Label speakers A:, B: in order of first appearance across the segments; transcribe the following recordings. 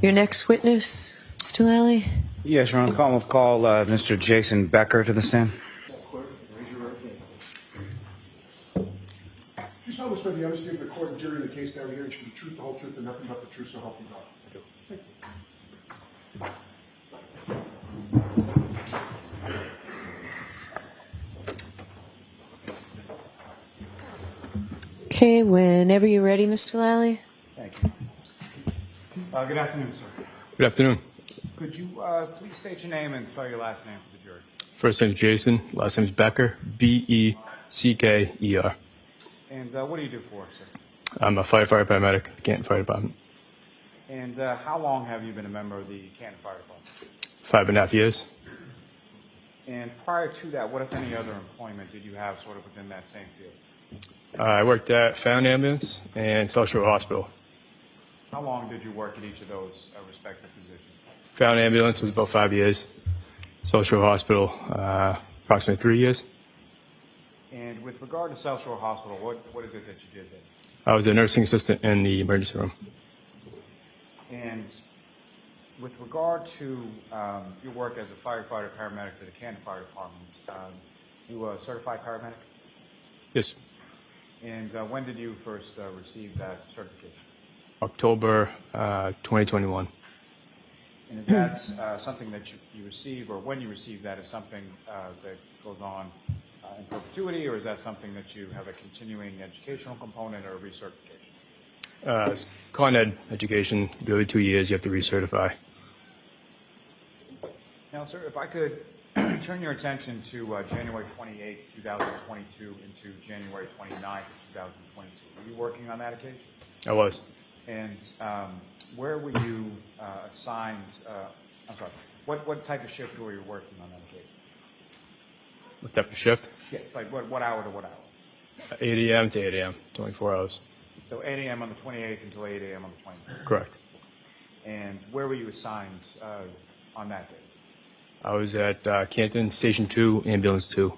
A: Your next witness, Mr. Lally?
B: Yes, Your Honor. We'll call Mr. Jason Becker to the stand.
C: Do you solemnly swear the honesty of the court and jury in the case down here and should be the truth, the whole truth, and nothing but the truth, so help you God? I do. Thank you.
A: Okay, whenever you're ready, Mr. Lally.
B: Thank you. Good afternoon, sir.
D: Good afternoon.
B: Could you please state your name and spell your last name for the jury?
D: First name is Jason. Last name is Becker. Becker.
B: And what do you do for work, sir?
D: I'm a firefighter paramedic at the Canton Fire Department.
B: And how long have you been a member of the Canton Fire Department?
D: 5.5 years.
B: And prior to that, what, if any, other employment did you have sort of within that same field?
D: I worked at Found Ambulance and South Shore Hospital.
B: How long did you work at each of those respective positions?
D: Found Ambulance was about 5 years. South Shore Hospital, approximately 3 years.
B: And with regard to South Shore Hospital, what is it that you did there?
D: I was a nursing assistant in the emergency room.
B: And with regard to your work as a firefighter paramedic for the Canton Fire Department, you a certified paramedic?
D: Yes.
B: And when did you first receive that certification?
D: October 2021.
B: And is that something that you receive, or when you receive that, is something that goes on in perpetuity, or is that something that you have a continuing educational component or a recertification?
D: It's Con Ed education. Every 2 years you have to recertify.
B: Now, sir, if I could turn your attention to January 28th, 2022 into January 29th, 2022. Were you working on that occasion?
D: I was.
B: And where were you assigned? I'm sorry. What type of shift were you working on that occasion?
D: What type of shift?
B: Yes, like what hour to what hour?
D: 8 a.m. to 8 a.m., 24 hours.
B: So 8 a.m. on the 28th until 8 a.m. on the 29th.
D: Correct.
B: And where were you assigned on that day?
D: I was at Canton, Station 2, Ambulance 2.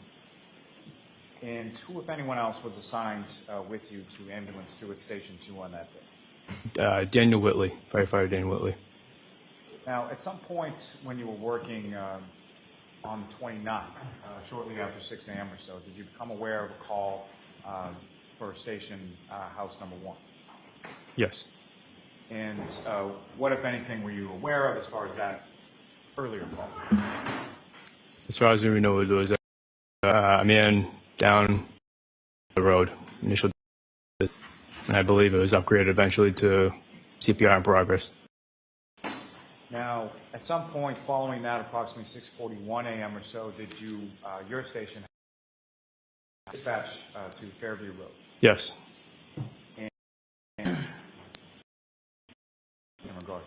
B: And who, if anyone else, was assigned with you to Ambulance 2 at Station 2 on that day?
D: Daniel Whitley, firefighter Daniel Whitley.
B: Now, at some point when you were working on the 29th, shortly after 6 a.m. or so, did you become aware of a call for station house number 1?
D: Yes.
B: And what, if anything, were you aware of as far as that earlier call?
D: As far as we know, it was a man down the road, initial, and I believe it was upgraded eventually to CPR in progress.
B: Now, at some point following that, approximately 6:41 a.m. or so, did you, your station, dispatch to Fairview Road?
D: Yes.
B: And in regard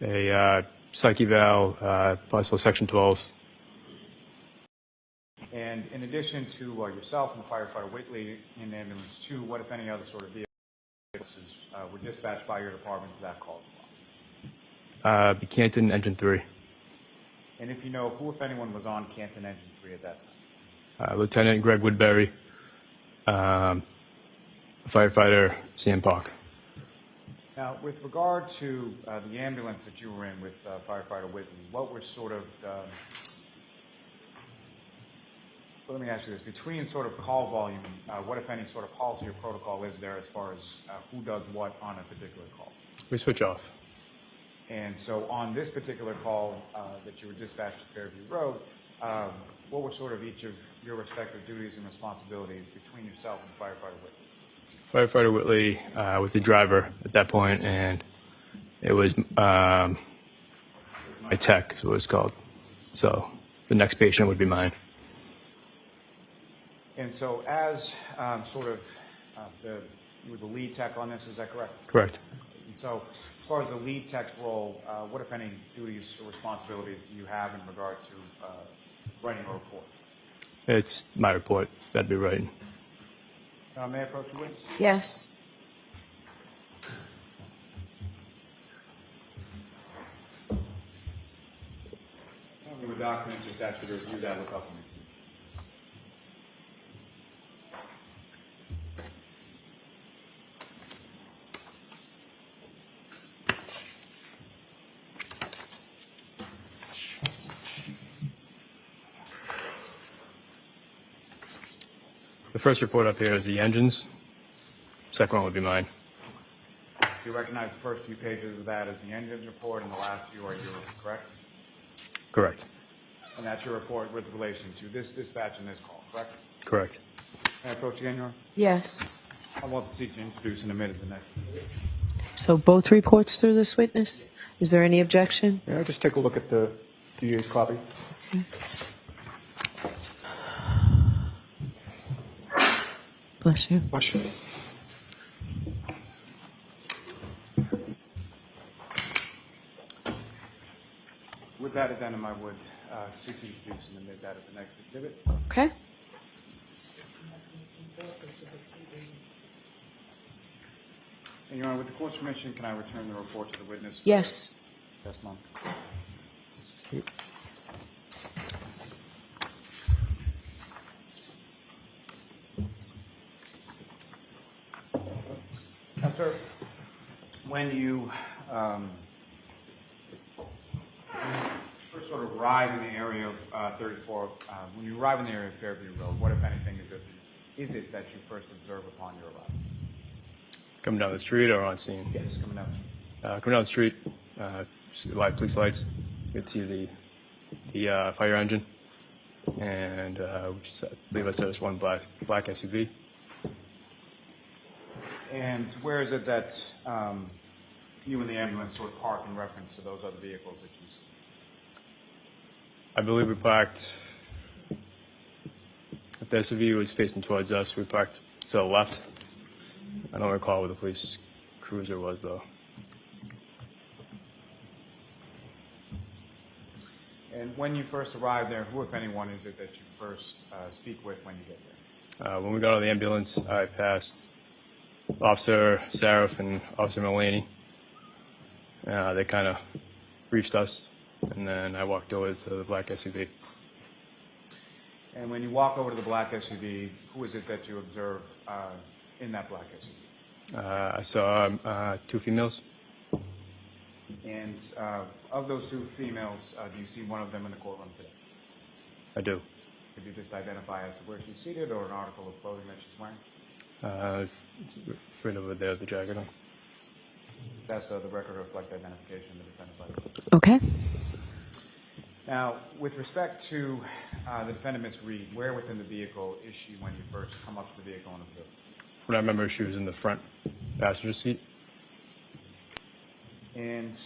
B: to
D: A psych eval, possible Section 12.
B: And in addition to yourself and firefighter Whitley in Ambulance 2, what, if any, other sort of vehicles were dispatched by your department to that call as well?
D: Canton Engine 3.
B: And if you know, who, if anyone, was on Canton Engine 3 at that time?
D: Lieutenant Greg Woodbury, firefighter Sam Park.
B: Now, with regard to the ambulance that you were in with firefighter Whitley, what were sort of let me ask you this. Between sort of call volume, what, if any, sort of policy or protocol is there as far as who does what on a particular call?
D: We switch off.
B: And so on this particular call that you were dispatched to Fairview Road, what were sort of each of your respective duties and responsibilities between yourself and firefighter Whitley?
D: Firefighter Whitley was the driver at that point, and it was my tech, is what it's called. So the next patient would be mine.
B: And so as sort of you were the lead tech on this, is that correct?
D: Correct.
B: And so as far as the lead tech's role, what, if any, duties or responsibilities do you have in regard to writing a report?
D: It's my report. That'd be right.
B: May I approach the witness?
A: Yes.
B: The documents, just ask you to review that, look up for me.
D: The first report up here is the engines. Second one would be mine.
B: Do you recognize the first few pages of that as the engines report, and the last few are yours, correct?
D: Correct.
B: And that's your report with relation to this dispatch and this call, correct?
D: Correct.
B: Can I approach again, Your Honor?
A: Yes.
B: I want the seat to introduce in a minute, and
A: So both reports through this witness? Is there any objection?
B: Yeah, just take a look at the DA's copy.
A: Bless you.
C: Bless you.
B: With that addendum, I would seek to introduce and admit that as the next exhibit.
A: Okay.
B: And, Your Honor, with the court's permission, can I return the report to the witness? for
A: Yes.
B: Testimony. Now, sir, when you first sort of arrive in the area of 34, when you arrive in the area of Fairview Road, what, if anything, is it that you first observe upon your arrival?
D: Coming down the street or on scene?
B: Yes, coming down the street.
D: Coming down the street, see the live police lights. You can see the fire engine, and I believe I said it's one black SUV.
B: And where is it that you and the ambulance sort of park in reference to those other vehicles that you see?
D: I believe we parked. If the SUV was facing towards us, we parked to the left. I don't recall where the police cruiser was, though.
B: And when you first arrive there, who, if anyone, is it that you first speak with when you get there?
D: When we got out of the ambulance, I passed Officer Saraf and Officer Mulaney. They kind of briefed us, and then I walked over to the black SUV.
B: And when you walk over to the black SUV, who is it that you observe in that black SUV?
D: I saw two females.
B: And of those two females, do you see one of them in the courtroom today?
D: I do.
B: Could you just identify as to where she's seated or an article of clothing that she's wearing?
D: Right over there, the jacket on.
B: That's the record reflect identification of the defendant by the
A: Okay.
B: Now, with respect to the defendant, Ms. Reed, where within the vehicle is she when you first come up to the vehicle and observe?
D: When I remember, she was in the front passenger seat.
B: And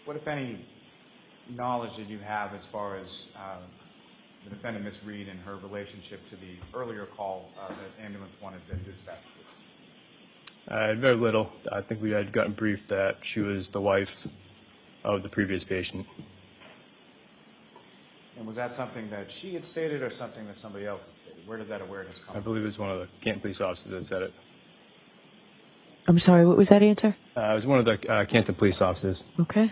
B: what, if any, knowledge did you have as far as the defendant, Ms. Reed, and her relationship to the earlier call that ambulance wanted been dispatched with?
D: Very little. I think we had gotten briefed that she was the wife of the previous patient.
B: And was that something that she had stated or something that somebody else had stated? Where does that awareness come
D: I
B: from?
D: believe it was one of the Canton police officers that said it.
A: I'm sorry, what was that answer?
D: It was one of the Canton police officers.
A: Okay.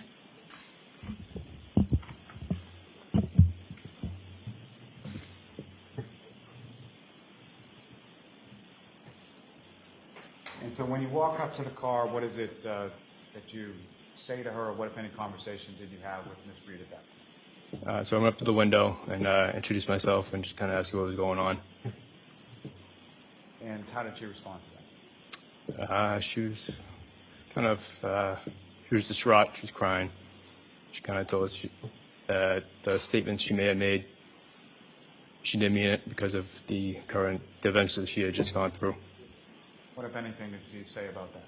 B: And so when you walk up to the car, what is it that you say to her, or what, if any, conversation did you have with Ms. Reed at that point?
D: So I went up to the window and introduced myself and just kind of asked her what was going on.
B: And how did she respond to that?
D: She was kind of, she was distraught. She was crying. She kind of told us that the statements she may have made, she didn't mean it because of the current events that she had just gone through.
B: What, if anything, did she say about that?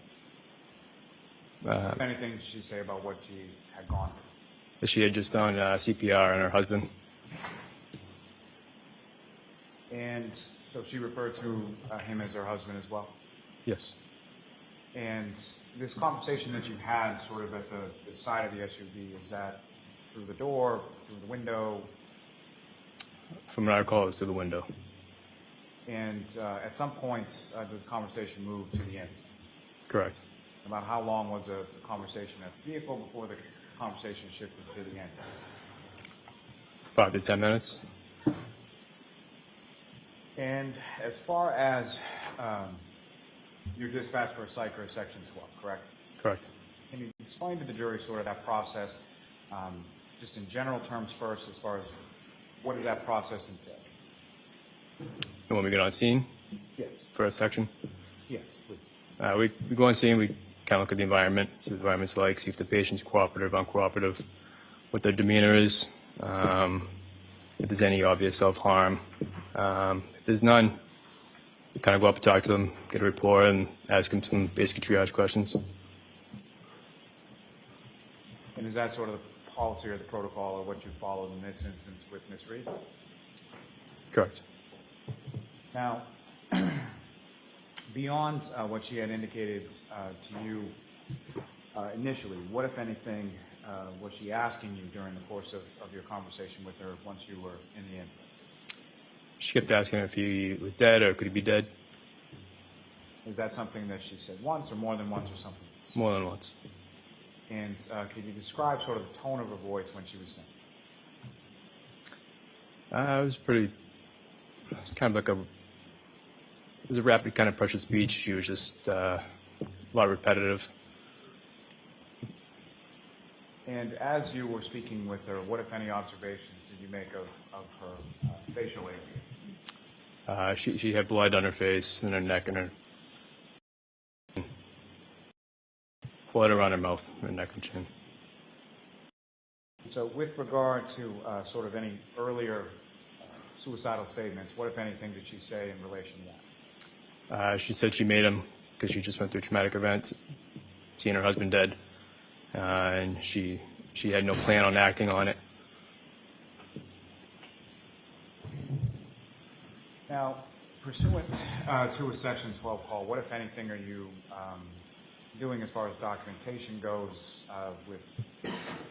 B: If anything, did she say about what she had gone through?
D: That she had just done CPR on her husband.
B: And so she referred to him as her husband as well?
D: Yes.
B: And this conversation that you had sort of at the side of the SUV, is that through the door, through the window?
D: From what I recall, it was through the window.
B: And at some point, does the conversation move to the ambulance?
D: Correct.
B: About how long was the conversation at the vehicle before the conversation shifted to the ambulance?
D: 5 to 10 minutes.
B: And as far as your dispatch for a psych or a section 12, correct?
D: Correct.
B: Can you explain to the jury sort of that process, just in general terms first, as far as what does that process entail?
D: And when we get on scene
B: Yes.
D: for a section,
B: Yes, please.
D: we go on scene, we kind of look at the environment, see what the environment's like, see if the patient's cooperative, uncooperative, what their demeanor is, if there's any obvious self-harm. If there's none, we kind of go up and talk to them, get a report, and ask them some basic triage questions.
B: And is that sort of the policy or the protocol or what you followed in this instance with Ms. Reed?
D: Correct.
B: Now, beyond what she had indicated to you initially, what, if anything, was she asking you during the course of your conversation with her once you were in the ambulance?
D: She kept asking if he was dead or could he be dead.
B: Is that something that she said once or more than once or something else?
D: More than once.
B: And could you describe sort of the tone of her voice when she was saying?
D: It was kind of like it was a rapid kind of pressured speech. She was just a lot repetitive.
B: And as you were speaking with her, what, if any, observations did you make of her facial area?
D: She had blood on her face and her neck and her blood around her mouth, her neck and chin.
B: So with regard to sort of any earlier suicidal statements, what, if anything, did she say in relation to that?
D: She said she made him because she just went through a traumatic event, seeing her husband dead, and she had no plan on acting on it.
B: Now, pursuant to a Section 12 call, what, if anything, are you doing as far as documentation goes with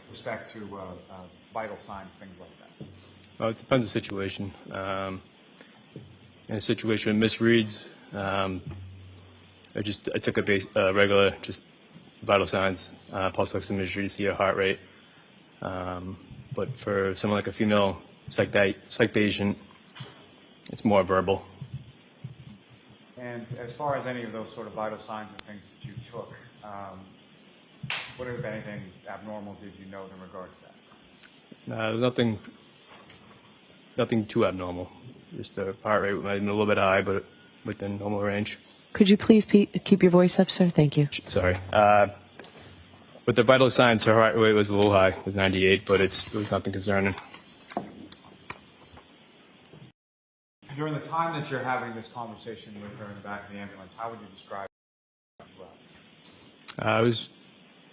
B: respect to vital signs, things like that?
D: Well, it depends on the situation. In a situation with misreads, I took a regular, just vital signs, pulse oximetry to see her heart rate. But for someone like a female psych patient, it's more verbal.
B: And as far as any of those sort of vital signs and things that you took, what, if anything, abnormal did you note in regard to that?
D: There was nothing too abnormal. Just the heart rate might have been a little bit high, but within normal range.
A: Could you please keep your voice up, sir? Thank you.
D: Sorry. With the vital signs, her heart rate was a little high. It was 98, but it was nothing concerning.
B: During the time that you're having this conversation with her in the back of the ambulance, how would you describe it as well?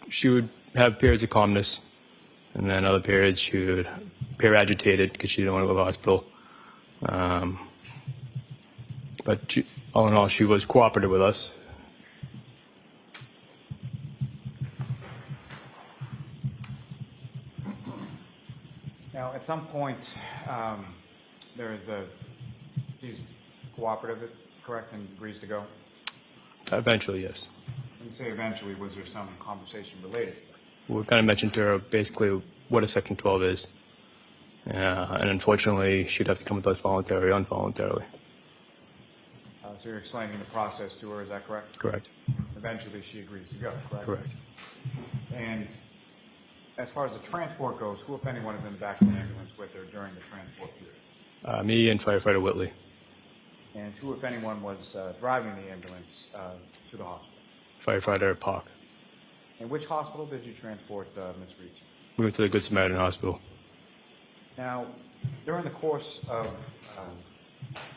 D: She would have periods of calmness, and then other periods she would appear agitated because she didn't want to go to the hospital. But all in all, she was cooperative with us.
B: Now, at some point, she's cooperative, correct, and agrees to go?
D: Eventually, yes.
B: When you say eventually, was there some conversation related to that?
D: We kind of mentioned to her basically what a Section 12 is. And unfortunately, she'd have to come with us voluntarily or involuntarily.
B: So you're explaining the process to her, is that correct?
D: Correct.
B: Eventually, she agrees to go, correct?
D: Correct.
B: And as far as the transport goes, who, if anyone, is in the back of the ambulance with her during the transport period?
D: Me and firefighter Whitley.
B: And who, if anyone, was driving the ambulance to the hospital?
D: Firefighter Park.
B: And which hospital did you transport Ms. Reed to?
D: We went to the Good Samaritan Hospital.
B: Now, during the course of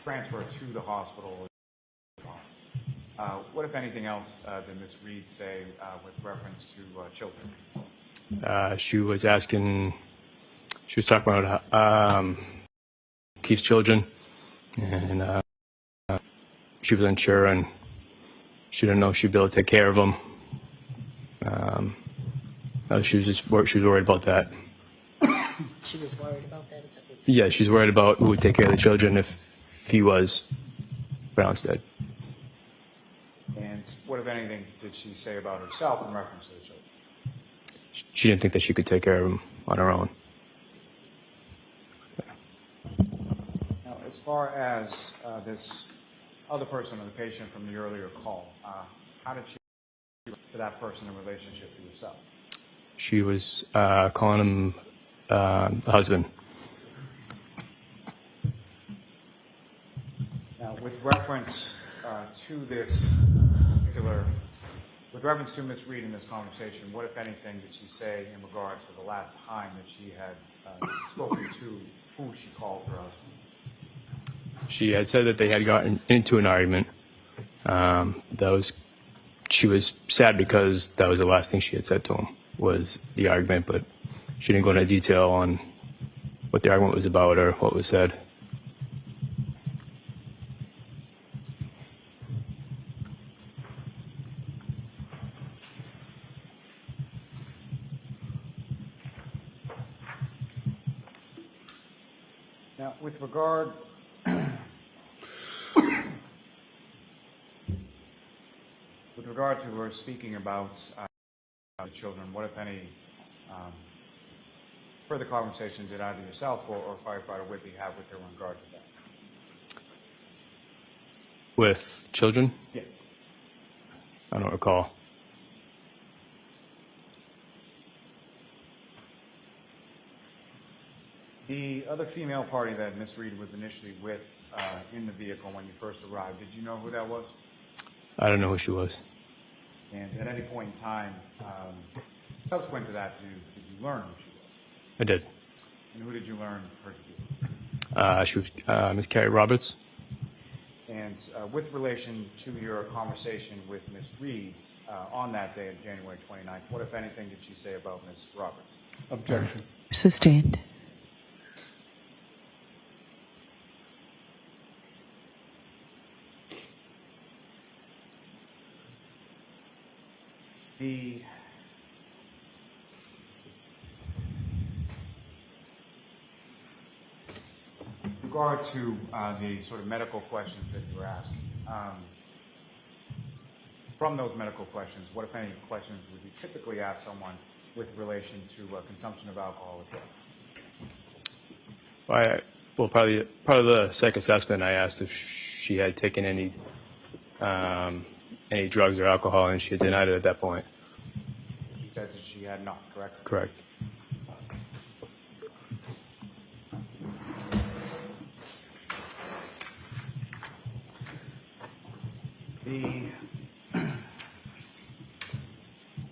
B: transfer to the hospital, what, if anything else, did Ms. Reed say with reference to children?
D: She was talking about Keith's children, and she was unsure, and she didn't know if she'd be able to take care of them. She was worried about that.
A: She was worried about that.
D: Yeah, she's worried about who would take care of the children if he was pronounced dead.
B: And what, if anything, did she say about herself in reference to the children?
D: She didn't think that she could take care of them on her own.
B: Now, as far as this other person or the patient from the earlier call, how did she to that person in relationship to yourself?
D: She was calling him the husband.
B: Now, with reference to this particular, with reference to Ms. Reed in this conversation, what, if anything, did she say in regard to the last time that she had spoken to who she called her husband?
D: She had said that they had gotten into an argument. She was sad because that was the last thing she had said to him, was the argument, but she didn't go into detail on what the argument was about or what was said.
B: Now, with regard to her speaking about the children, what, if any, further conversation did either yourself or firefighter Whitby have with her in regard to that?
D: With children?
B: Yes.
D: I don't recall.
B: The other female party that Ms. Reed was initially with in the vehicle when you first arrived, did you know who that was?
D: I don't know who she was.
B: And at any point in time, subsequent to that, did you learn who she was?
D: I did.
B: And who did you learn her to be?
D: She was Miss Carrie Roberts.
B: And with relation to your conversation with Ms. Reed on that day of January 29th, what, if anything, did she say about Ms. Roberts?
C: Objection.
A: Sustained.
B: The regard to the sort of medical questions that you were asked, from those medical questions, what, if any, questions would you typically ask someone with relation to consumption of alcohol or drugs?
D: Well, part of the psych assessment, I asked if she had taken any drugs or alcohol, and she had denied it at that point.
B: She said that she had not, correct?
D: Correct.
B: The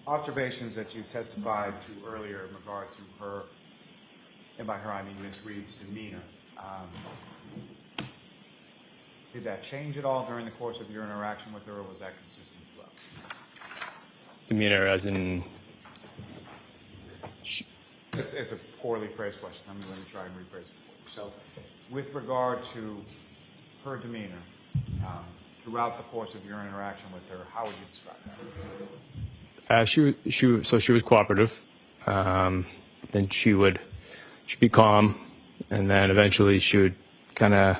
B: observations that you testified to earlier in regard to her, and by her I mean Ms. Reed's demeanor, did that change at all during the course of your interaction with her, or was that consistent throughout?
D: Demeanor, as in.
B: It's a poorly phrased question. I'm going to try and rephrase it for you. So, with regard to her demeanor throughout the course of your interaction with her, how would you describe that?
D: She was cooperative. Then she'd be calm, and then eventually she would kind of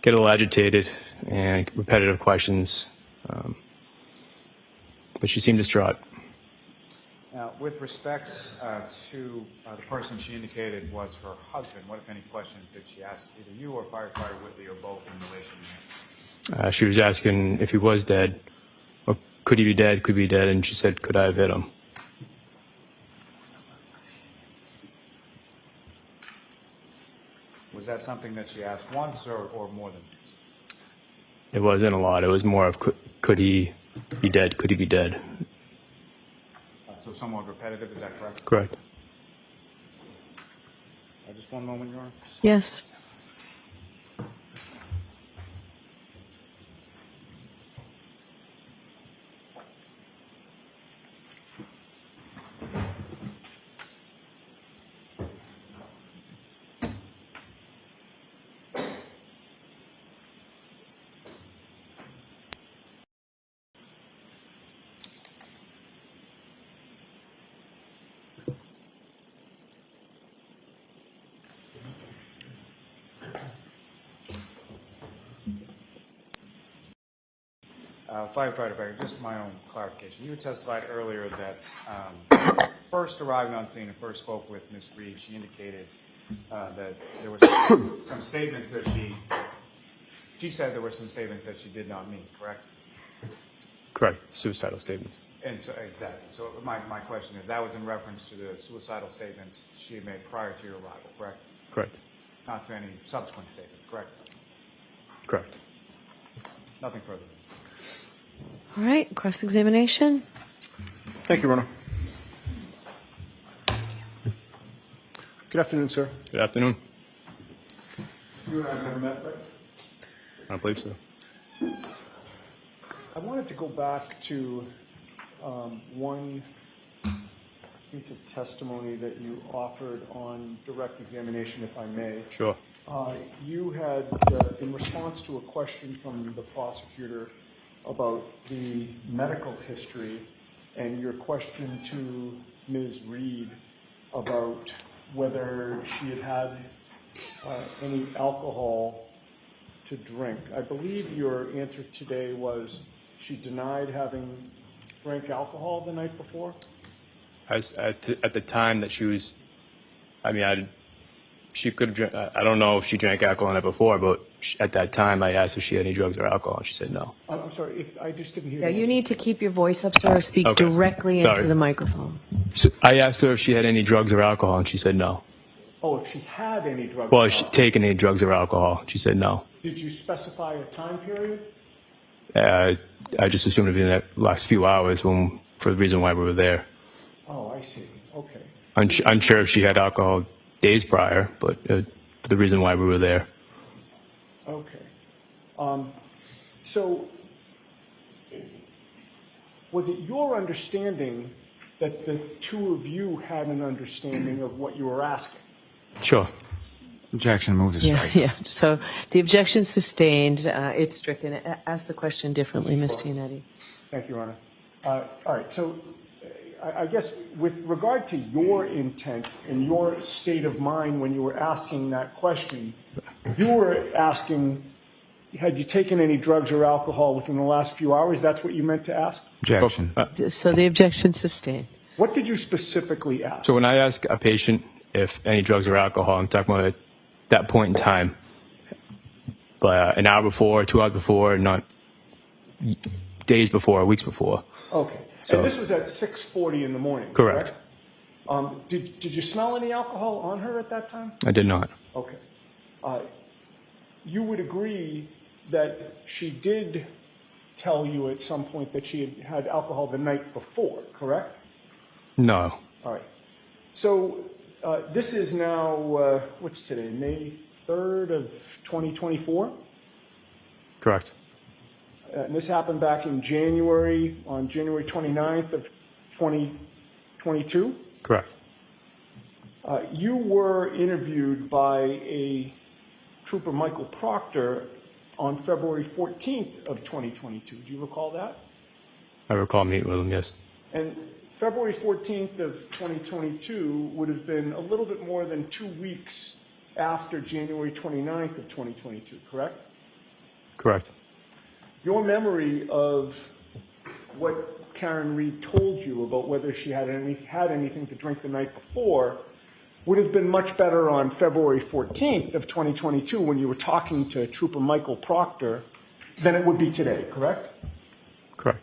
D: get a little agitated and repetitive questions. But she seemed distraught.
B: Now, with respect to the person she indicated was her husband, what, if any, questions did she ask either you or firefighter Whitley or both in relation to him?
D: She was asking if he was dead, or could he be dead, could be dead, and she said, could I have hit him?
B: Was that something that she asked once or more than once?
D: It wasn't a lot. It was more of, could he be dead, could he be dead?
B: So somewhat repetitive, is that correct?
D: Correct.
B: Just one moment, Your Honor.
A: Yes.
B: Firefighter Becker, just for my own clarification, you testified earlier that first arriving on scene and first spoke with Ms. Reed, she indicated that there were some statements that she said there were some statements that she did not mean, correct?
D: Correct. Suicidal statements.
B: And so, exactly. So my question is, that was in reference to the suicidal statements she had made prior to your arrival, correct?
D: Correct.
B: Not to any subsequent statements, correct?
D: Correct.
B: Nothing further.
A: All right, cross-examination.
E: Thank you, Rona. Good afternoon, sir.
D: Good afternoon.
E: You and I have never met, right?
D: I don't believe so.
E: I wanted to go back to one piece of testimony that you offered on direct examination, if I may.
D: Sure.
E: You had, in response to a question from the prosecutor about the medical history and your question to Ms. Reed about whether she had had any alcohol to drink. I believe your answer today was she denied having drank alcohol the night before?
D: At the time that she was, she could have drank, I don't know if she drank alcohol the night before, but at that time I asked if she had any drugs or alcohol, and she said no.
E: I'm sorry, if I just didn't hear
A: Yeah,
E: that.
A: you need to keep your voice up, sir, or speak
D: Okay.
A: directly into
D: Sorry.
A: the microphone.
D: So I asked her if she had any drugs or alcohol, and she said no.
E: Oh, if she had any drugs.
D: Well, if she'd taken any drugs or alcohol, she said no.
E: Did you specify a time period?
D: I just assumed it'd be in the last few hours for the reason why we were there.
E: Oh, I see. Okay.
D: Unsure if she had alcohol days prior, but for the reason why we were there.
E: Okay. So, was it your understanding that the two of you had an understanding of what you were asking?
D: Sure.
F: Objection, move to
A: Yeah,
F: strike.
A: yeah. So the objection sustained. It's stricken. Ask the question differently, Ms. Giannetti.
E: Thank you, Your Honor. All right, so I guess with regard to your intent and your state of mind when you were asking that question, you were asking, had you taken any drugs or alcohol within the last few hours? That's what you meant to ask?
F: Objection.
A: So the objection sustained.
E: What did you specifically ask?
D: So when I ask a patient if any drugs or alcohol, I'm talking about at that point in time, but an hour before, 2 hours before, not days before, weeks before.
E: Okay.
D: So-
E: And this was at 6:40 in the morning,
D: Correct.
E: Did you smell any alcohol on her at that time?
D: I did not.
E: Okay. You would agree that she did tell you at some point that she had had alcohol the night before, correct?
D: No.
E: All right. So this is now, what's today, May 3rd of 2024?
D: Correct.
E: And this happened back in January, on January 29th of 2022?
D: Correct.
E: You were interviewed by a Trooper Michael Proctor on February 14th of 2022. Do you recall that?
D: I recall meeting with him, yes.
E: And February 14th of 2022 would have been a little bit more than 2 weeks after January 29th of 2022, correct?
D: Correct.
E: Your memory of what Karen Reed told you about whether she had anything to drink the night before would have been much better on February 14th of 2022 when you were talking to Trooper Michael Proctor than it would be today, correct?
D: Correct.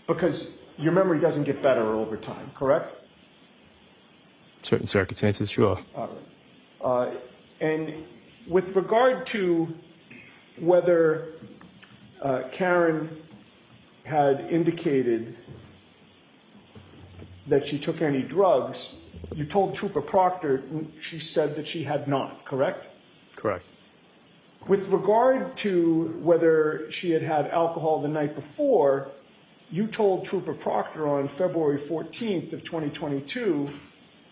E: Because your memory doesn't get better over time, correct?
D: Certain circumstances, sure.
E: And with regard to whether Karen had indicated that she took any drugs, you told Trooper Proctor she said that she had not, correct?
D: Correct.
E: With regard to whether she had had alcohol the night before, you told Trooper Proctor on February 14th of 2022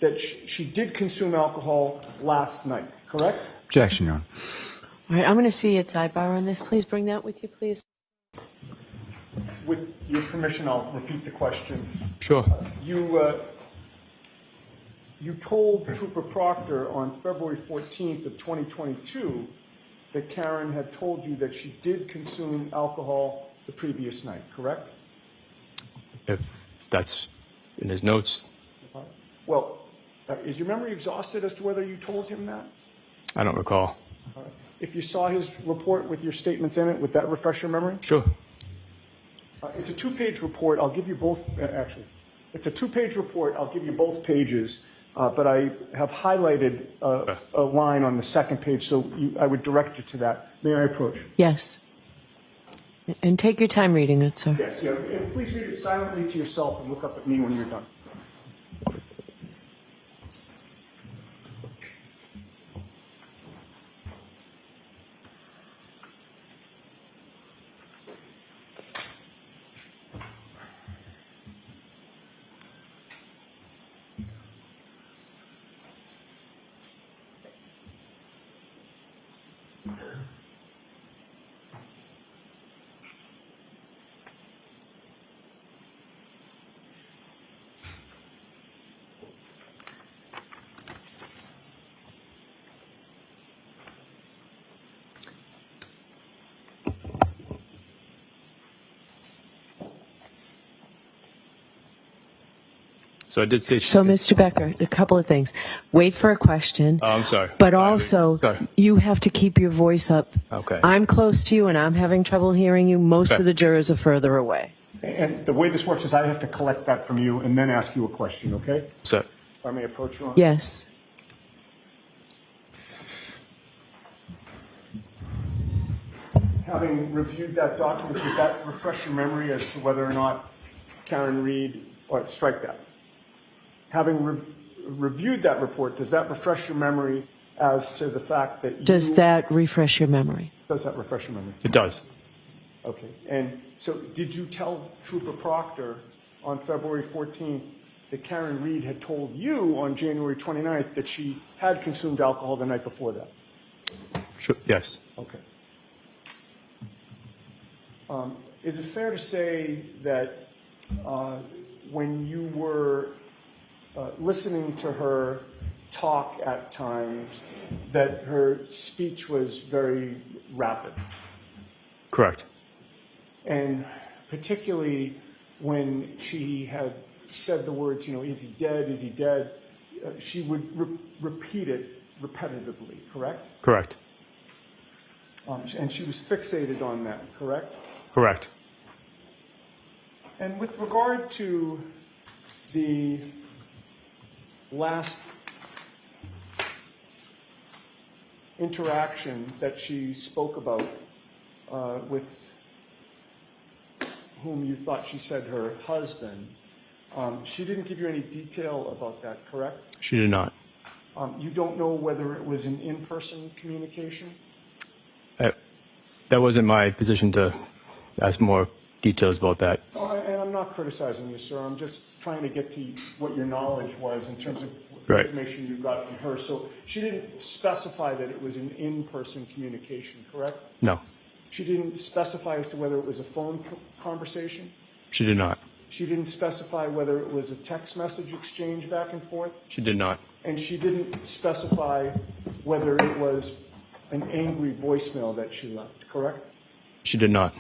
E: that she did consume alcohol last night, correct?
F: Objection, Your Honor.
A: All right, I'm going to see a sidebar on this. Please bring that with you, please.
E: With your permission, I'll repeat the question.
D: Sure.
E: You told Trooper Proctor on February 14th of 2022 that Karen had told you that she did consume alcohol the previous night, correct?
D: If that's in his notes,
E: Well, is your memory exhausted as to whether you told him that?
D: I don't recall.
E: If you saw his report with your statements in it, would that refresh your memory?
D: Sure.
E: It's a two-page report. I'll give you both, actually. It's a two-page report. I'll give you both pages, but I have highlighted a line on the second page, so I would direct you to that. May I approach?
A: Yes. And take your time reading it, sir.
E: Yes, yeah, and please read it silently to yourself and look up at me when you're done.
D: So I did say.
A: So, Mr. Becker, a couple of things. Wait for a question.
D: Oh, I'm sorry.
A: But also,
D: Sorry.
A: you have to keep your voice up.
D: Okay.
A: I'm close to you, and I'm having trouble hearing you. Most
D: Okay.
A: of the jurors are further away.
E: And the way this works is I have to collect that from you and then ask you a question, okay?
D: So,
E: If I may approach you on?
A: Yes.
E: Having reviewed that document, does that refresh your memory as to whether or not Karen Reed, or strike that? Having reviewed that report, does that refresh your memory as to the fact that you...
A: Does that refresh your memory?
E: Does that refresh your memory?
D: it does.
E: Okay. And so did you tell Trooper Proctor on February 14th that Karen Reed had told you on January 29th that she had consumed alcohol the night before that?
D: Sure. Yes.
E: Okay. Is it fair to say that when you were listening to her talk at times, that her speech was very rapid?
D: Correct.
E: And particularly when she had said the words, you know, is he dead, is he dead, she would repeat it repetitively, correct?
D: Correct.
E: And she was fixated on that, correct?
D: Correct.
E: And with regard to the last interaction that she spoke about with whom you thought she said her husband, she didn't give you any detail about that, correct?
D: She did not.
E: You don't know whether it was an in-person communication?
D: That wasn't my position to ask more details about that.
E: Oh, and I'm not criticizing you, sir. I'm just trying to get to what your knowledge was in terms of the
D: Right.
E: information you got from her. So she didn't specify that it was an in-person communication, correct?
D: No,
E: She didn't specify as to whether it was a phone conversation?
D: she did not.
E: She didn't specify whether it was a text message exchange back and forth?
D: She did not.
E: And she didn't specify whether it was an angry voicemail that she left, correct?
D: She did not.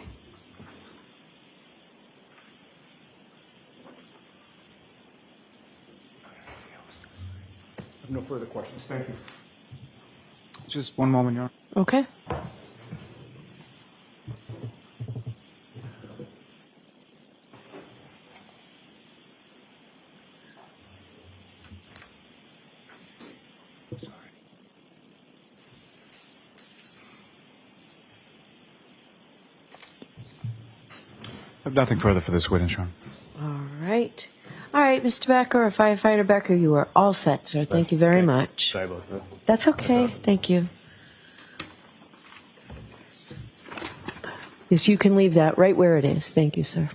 E: I have no further questions. Thank you.
F: Just one moment, Your Honor.
A: Okay.
F: I have nothing further for this witness, Your Honor.
A: All right. All right, Mr. Becker, or Firefighter Becker, you are all set, sir. Thank you very much.
D: Sorry about that.
A: That's okay. Thank you. Yes, you can leave that right where it is. Thank you, sir.